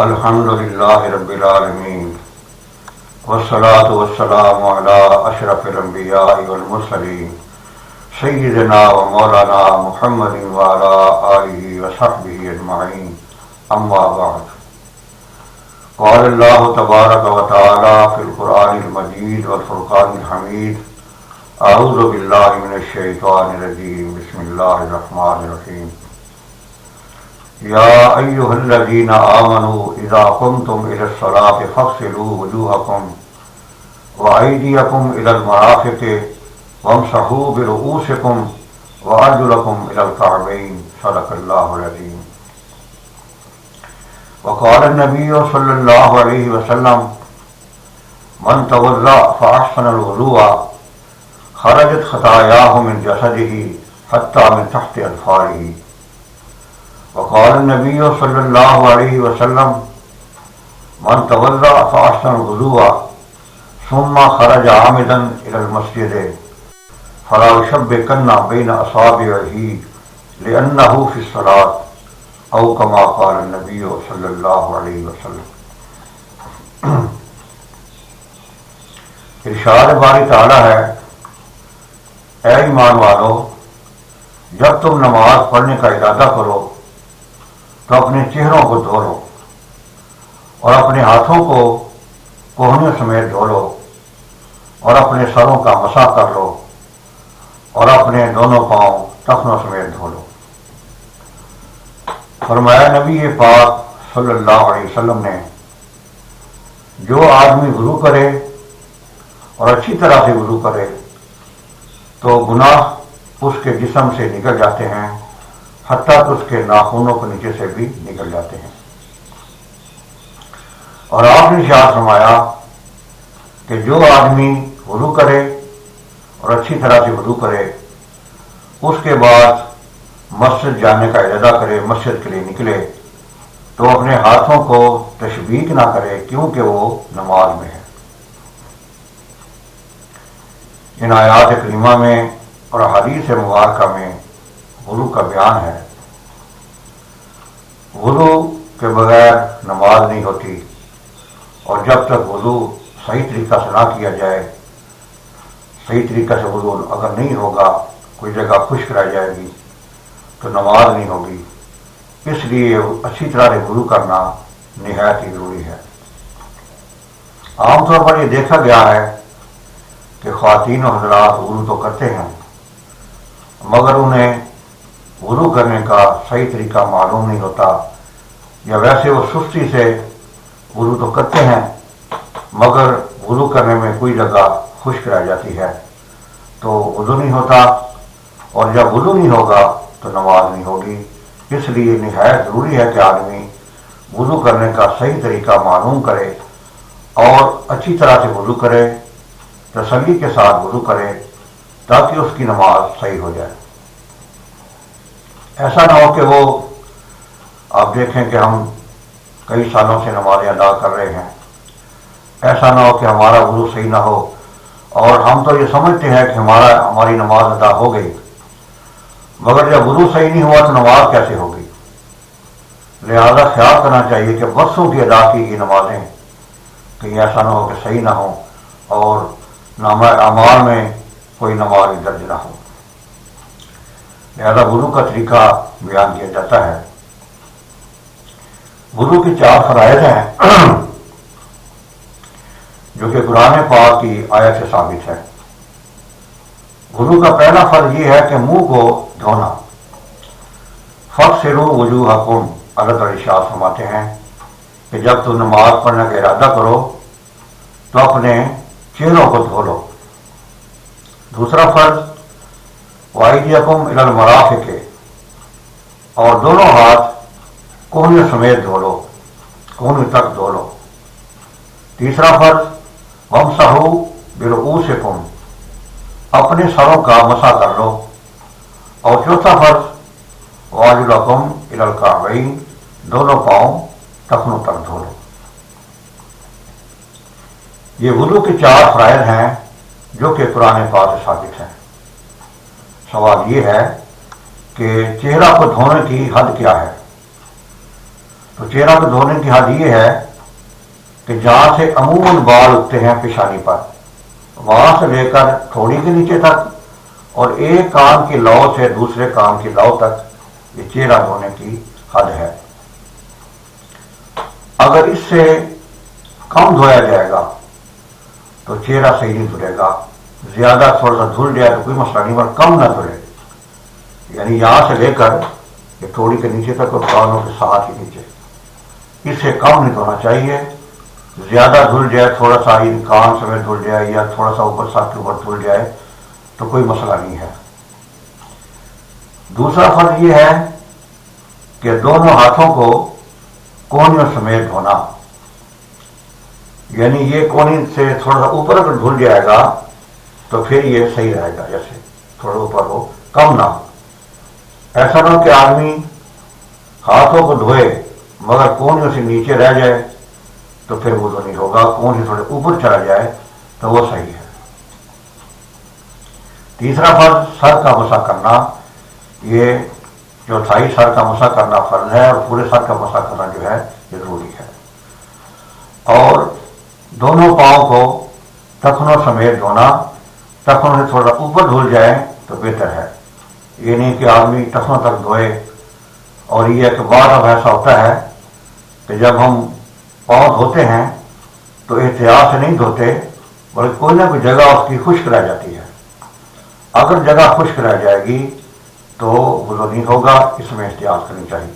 الحمدللہ رب العالمین والصلاة والسلام علی اشرف الانبیاء والمرسلین سیدنا و مولانا محمد وعلی آلہ وصحبہ اجمعین، اما بعد۔ قال اللہ تبارک و تعالی فی القرآن المجید والفرقان الحمید، اعوذ باللہ من الشیطان الرجیم، بسم اللہ الرحمن الرحیم۔ یا ایھا الذین آمنوا اذا قمتم الی الصلاۃ فاغسلوا وجوہکم وایدیکم الی المرافق وامسحوا برؤوسکم وارجلکم الی الکعبین، صدق اللہ العظیم۔ وقال النبی صلی اللہ علیہ وسلم من توضأ فاحسن الوضوء خرجت خطاياه من جسده حتى من تحت اظفاره۔ وقال النبي صلى الله عليه وسلم من توضأ فأحسن الوضوء ثم خرج عامدا إلى المسجد فلا يشبكن بين أصابعه لأنه في الصلاة، أو كما قال النبي صلى الله عليه وسلم۔ ارشاد باری تعالی ہے، اے ایمان والو، جب تم نماز پڑھنے کا ارادہ کرو تو اپنے چہروں کو دھو لو اور اپنے ہاتھوں کو کوہنیوں سمیت دھو لو اور اپنے سروں کا مسح کر لو اور اپنے دونوں پاؤں ٹخنوں سمیت دھو لو۔ فرمایا نبی پاک صلی اللہ علیہ وسلم نے، جو آدمی وضو کرے اور اچھی طرح سے وضو کرے تو گناہ اس کے جسم سے نکل جاتے ہیں، حتیٰ کہ اس کے ناخنوں کے نیچے سے بھی نکل جاتے ہیں۔ اور آپ نے ارشاد فرمایا کہ جو آدمی وضو کرے اور اچھی طرح سے وضو کرے، اس کے بعد مسجد جانے کا ارادہ کرے، مسجد کے لیے نکلے، تو اپنے ہاتھوں کو تشبیک نہ کرے، کیونکہ وہ نماز میں ہے۔ ان آیات کریمہ میں اور حدیث مبارکہ میں وضو کا بیان ہے۔ وضو کے بغیر نماز نہیں ہوتی، اور جب تک وضو صحیح طریقہ سے نہ کیا جائے، صحیح طریقہ سے وضو اگر نہیں ہوگا، کوئی جگہ خشک رہ جائے گی تو نماز نہیں ہوگی۔ اس لیے اچھی طرح سے وضو کرنا نہایت ہی ضروری ہے۔ عام طور پر یہ دیکھا گیا ہے کہ خواتین و حضرات وضو تو کرتے ہیں، مگر انہیں وضو کرنے کا صحیح طریقہ معلوم نہیں ہوتا، یا ویسے وہ سستی سے وضو تو کرتے ہیں مگر وضو کرنے میں کوئی جگہ خشک رہ جاتی ہے تو وضو نہیں ہوتا، اور جب وضو نہیں ہوگا تو نماز نہیں ہوگی۔ اس لیے نہایت ضروری ہے کہ آدمی وضو کرنے کا صحیح طریقہ معلوم کرے اور اچھی طرح سے وضو کرے، تسلی کے ساتھ وضو کرے، تاکہ اس کی نماز صحیح ہو جائے۔ ایسا نہ ہو کہ وہ آپ دیکھیں کہ ہم کئی سالوں سے نمازیں ادا کر رہے ہیں، ایسا نہ ہو کہ ہمارا وضو صحیح نہ ہو اور ہم تو یہ سمجھتے ہیں کہ ہماری نماز ادا ہو گئی، مگر جب وضو صحیح نہیں ہوا تو نماز کیسے ہوگی؟ لہذا خیال کرنا چاہیے کہ برسوں کی ادا کی گئی نمازیں کہیں ایسا نہ ہو کہ صحیح نہ ہو اور نامہ اعمال میں کوئی نماز درج نہ ہو۔ لہذا وضو کا طریقہ بیان کیا جاتا ہے۔ وضو کی 4 فرائض ہیں جو کہ قرآن پاک کی آیت سے ثابت ہے۔ وضو کا پہلا فرض یہ ہے کہ منہ کو دھونا۔ فاغسلوا وجوہکم، اللہ تعالی ارشاد فرماتے ہیں کہ جب تم نماز پڑھنے کا ارادہ کرو تو اپنے چہروں کو دھو لو۔ دوسرا فرض وایدیکم الی المرافق، اور دونوں ہاتھ کوہنیوں سمیت دھو لو، کوہنیوں تک دھو لو۔ تیسرا فرض وامسحوا برؤوسکم، اپنے سروں کا مسح کر لو۔ اور چوتھا فرض وارجلکم الی الکعبین، دونوں پاؤں ٹخنوں تک دھو لو۔ یہ وضو کے 4 فرائض ہیں جو کہ قرآن پاک سے ثابت ہیں۔ سوال یہ ہے کہ چہرہ کو دھونے کی حد کیا ہے؟ تو چہرہ کو دھونے کی حد یہ ہے کہ جہاں سے عموماً بال اگتے ہیں پیشانی پر، وہاں سے لے کر تھوڑی کے نیچے تک، اور ایک کان کی لو سے دوسرے کان کی لو تک، یہ چہرہ دھونے کی حد ہے۔ اگر اس سے کم دھویا جائے گا تو چہرہ صحیح نہیں دھلے گا۔ زیادہ تھوڑا سا دھل جائے تو کوئی مسئلہ نہیں، پر کم نہ دھلے، یعنی یہاں سے لے کر یہ تھوڑی کے نیچے تک اور کانوں کے ساتھ ہی نیچے، اس سے کم نہیں دھونا چاہیے۔ زیادہ دھل جائے، تھوڑا سا کان سمیت دھل جائے یا تھوڑا سا اوپر ساتھ کے اوپر دھل جائے تو کوئی مسئلہ نہیں ہے۔ دوسرا فرض یہ ہے کہ دونوں ہاتھوں کو کونیوں سمیت دھونا، یعنی یہ کونی سے تھوڑا سا اوپر اگر دھل جائے گا تو پھر یہ صحیح رہے گا، جیسے تھوڑا اوپر ہو، کم نہ ہو۔ ایسا نہ ہو کہ آدمی ہاتھوں کو دھوئے مگر کونیوں سے نیچے رہ جائے تو پھر وضو نہیں ہوگا، کون سے تھوڑے اوپر چلا جائے تو وہ صحیح ہے۔ تیسرا فرض سر کا مسح کرنا، یہ چوتھائی سر کا مسح کرنا فرض ہے، اور پورے سر کا مسح کرنا جو ہے یہ ضروری ہے۔ اور دونوں پاؤں کو ٹخنوں سمیت دھونا، ٹخنوں سے تھوڑا اوپر دھل جائے تو بہتر ہے۔ یہ نہیں کہ آدمی ٹخنوں تک دھوئے، اور یہ کہ بعض اب ایسا ہوتا ہے کہ جب ہم پاؤں دھوتے ہیں تو احتیاط سے نہیں دھوتے، بلکہ کوئی نہ کوئی جگہ اس کی خشک رہ جاتی ہے۔ اگر جگہ خشک رہ جائے گی تو وضو نہیں ہوگا، اس میں احتیاط کرنی چاہیے۔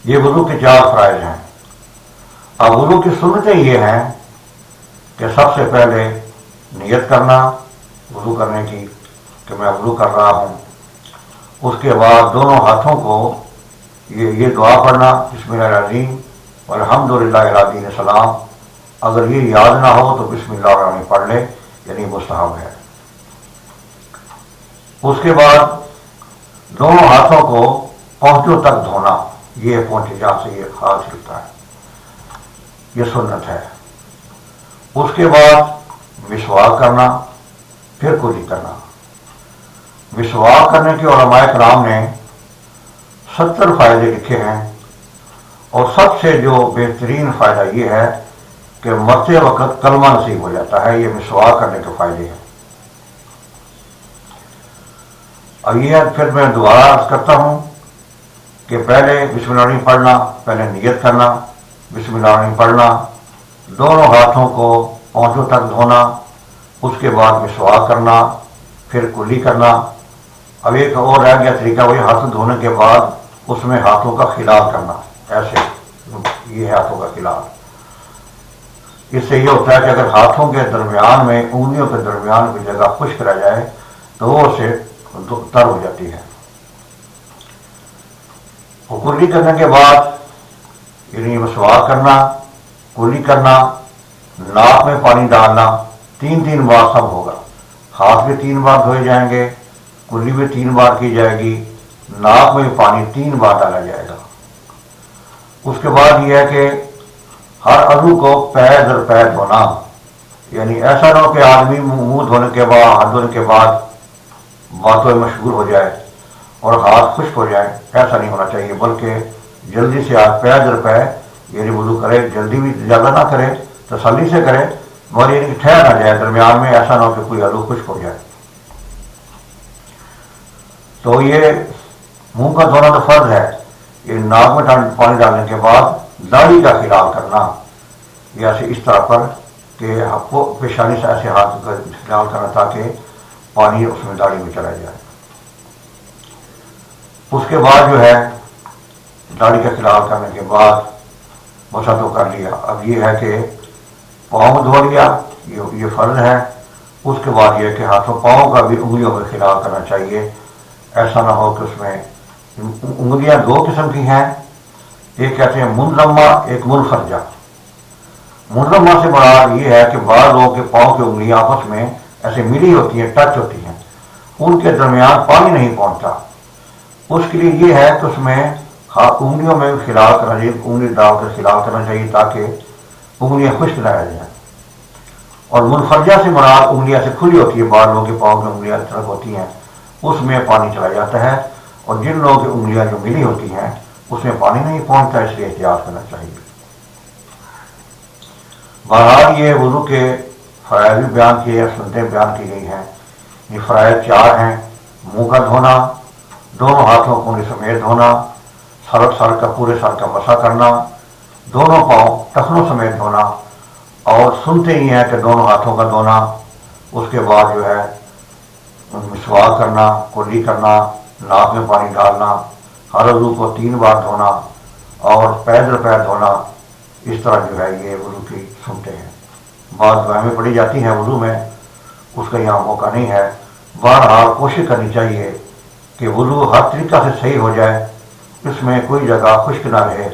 یہ وضو کے 4 فرائض ہیں۔ اب وضو کی سنتیں یہ ہیں کہ سب سے پہلے نیت کرنا وضو کرنے کی کہ میں وضو کر رہا ہوں، اس کے بعد دونوں ہاتھوں کو یہ دعا پڑھنا، بسم اللہ العظیم والحمدللہ الی دین السلام۔ اگر یہ یاد نہ ہو تو بسم اللہ الرحمن الرحیم پڑھ لے، یعنی مستحب ہے۔ اس کے بعد دونوں ہاتھوں کو پونچوں تک دھونا، یہ پونچے جہاں سے یہ ہاتھ چلتا ہے، یہ سنت ہے۔ اس کے بعد مسواک کرنا، پھر کلی کرنا۔ مسواک کرنے کے علماء کرام نے 70 فائدے لکھے ہیں، اور سب سے جو بہترین فائدہ یہ ہے کہ مرتے وقت کلمہ نصیب ہو جاتا ہے۔ یہ مسواک کرنے کے فائدے ہیں۔ اب یہ پھر میں دوبارہ عرض کرتا ہوں کہ پہلے بسم اللہ الرحمن پڑھنا، پہلے نیت کرنا، بسم اللہ الرحمن پڑھنا، دونوں ہاتھوں کو پونچوں تک دھونا، اس کے بعد مسواک کرنا، پھر کلی کرنا۔ اب ایک اور رہ گیا طریقہ، وہی ہاتھ دھونے کے بعد اس میں ہاتھوں کا خلال کرنا، ایسے، یہ ہاتھوں کا خلال۔ اس سے یہ ہوتا ہے کہ اگر ہاتھوں کے درمیان میں، انگلیوں کے درمیان کوئی جگہ خشک رہ جائے تو وہ اسے تر ہو جاتی ہے۔ کلی کرنے کے بعد یعنی مسواک کرنا، کلی کرنا، ناک میں پانی ڈالنا، 3 بار سب ہوگا۔ ہاتھ بھی 3 بار دھوئے جائیں گے، کلی بھی 3 بار کی جائے گی، ناک میں پانی 3 بار ڈالا جائے گا۔ اس کے بعد یہ ہے کہ ہر عضو کو پیر در پیر دھونا، یعنی ایسا نہ ہو کہ آدمی منہ دھونے کے بعد، ہاتھ دھونے کے بعد باتوں میں مشغول ہو جائے اور ہاتھ خشک ہو جائے، ایسا نہیں ہونا چاہیے، بلکہ جلدی سے ہاتھ پیر در پیر یعنی وضو کرے، جلدی بھی زیادہ نہ کرے، تسلی سے کرے، مگر یعنی کہ ٹھہر نہ جائے درمیان میں، ایسا نہ ہو کہ کوئی عضو خشک ہو جائے۔ تو یہ منہ کا دھونا تو فرض ہے۔ یہ ناک میں پانی ڈالنے کے بعد داڑھی کا خلال کرنا، یہ ایسے اس طرح پر کہ پیشانی سے ایسے ہاتھ کا خلال کرنا تاکہ پانی اس میں داڑھی میں چلا جائے۔ اس کے بعد جو ہے داڑھی کا خلال کرنے کے بعد مسح تو کر لیا، اب یہ ہے کہ پاؤں دھو لیا، یہ فرض ہے۔ اس کے بعد یہ ہے کہ ہاتھوں پاؤں کا بھی انگلیوں کا خلال کرنا چاہیے۔ ایسا نہ ہو کہ اس میں انگلیاں 2 قسم کی ہیں، ایک کہتے ہیں منظمہ، ایک منفرجہ۔ منظمہ سے مراد یہ ہے کہ بعض لوگوں کے پاؤں کی انگلیاں آپس میں ایسے ملی ہوتی ہیں، ٹچ ہوتی ہیں، ان کے درمیان پانی نہیں پہنچتا۔ اس کے لیے یہ ہے کہ اس میں انگلیوں میں خلال کرنا چاہیے، انگلی ڈال کر خلال کرنا چاہیے تاکہ انگلیاں خشک نہ رہ جائیں۔ اور منفرجہ سے مراد انگلیاں سے کھلی ہوتی ہے، بعض لوگوں کے پاؤں کی انگلیاں طرف ہوتی ہیں، اس میں پانی چلا جاتا ہے، اور جن لوگوں کی انگلیاں جو ملی ہوتی ہیں اس میں پانی نہیں پہنچتا، اس لیے احتیاط کرنا چاہیے۔ بہرحال یہ وضو کے فرائض بھی بیان کیے ہیں، سنتیں بیان کی گئی ہیں۔ یہ فرائض 4 ہیں: منہ کا دھونا، دونوں ہاتھوں کو سمیت دھونا، سر کا پورے سر کا مسح کرنا، دونوں پاؤں ٹخنوں سمیت دھونا، اور سنتے ہی ہیں کہ دونوں ہاتھوں کا دھونا، اس کے بعد جو ہے مسواک کرنا، کلی کرنا، ناک میں پانی ڈالنا، ہر عضو کو 3 بار دھونا اور پیر پیر دھونا۔ اس طرح جو ہے یہ وضو کی سنتیں ہیں۔ بعض دعائیں پڑھی جاتی ہیں وضو میں، اس کا یہاں موقع نہیں ہے۔ بہرحال کوشش کرنی چاہیے کہ وضو ہر طریقہ سے صحیح ہو جائے، اس میں کوئی جگہ خشک نہ رہے،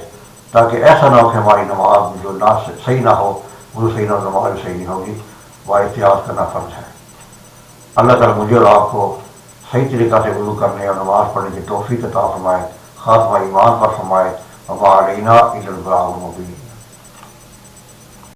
تاکہ ایسا نہ ہو کہ ہماری نماز جو نہ صحیح نہ ہو، وضو صحیح نہ ہو، نماز بھی صحیح نہیں ہوگی۔ وہ احتیاط کرنا فرض ہے۔ اللہ تعالیٰ مجھے اور آپ کو صحیح طریقہ سے وضو کرنے اور نماز پڑھنے کی توفیق عطا فرمائے، خاتمہ ایمان پر فرمائے۔ وما علینا الا البلاغ المبین۔